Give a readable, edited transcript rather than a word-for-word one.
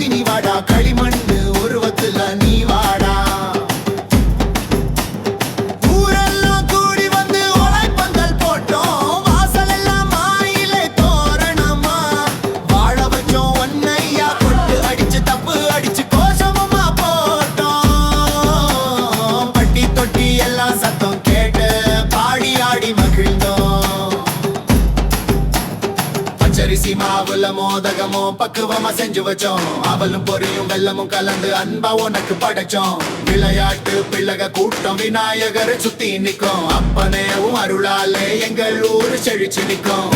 சுத்தி நீ வாடா, களிமண்ணு உருவத்துல நீ வாடா. ஊரெல்லாம் கூடி வந்து உழைப்பந்தல் போட்டோம், வாசல் எல்லாம் மாயிலை தோரணமா. வாழ வச்சோம் ஒன்னையா, கொட்டு அடிச்சு தப்பு அடிச்சு கோஷமா போட்டோம். பட்டி தொட்டி எல்லாம் சத்தம் கேட்டு பாடி ஆடி மகிழ்ந்தோம். பச்சரிசி மாவுல மோதகமோ பக்குவமா செஞ்சு வச்சோம். அவலும் பொரியும் வெல்லமும் கலந்து அன்பா உனக்கு படைச்சோம். விளையாட்டு பிள்ளக கூட்டம் விநாயகரை சுத்தி நிக்கும். அப்பனேவும் அருளாலே எங்கள் ஊரு செழிச்சு நிக்கும்.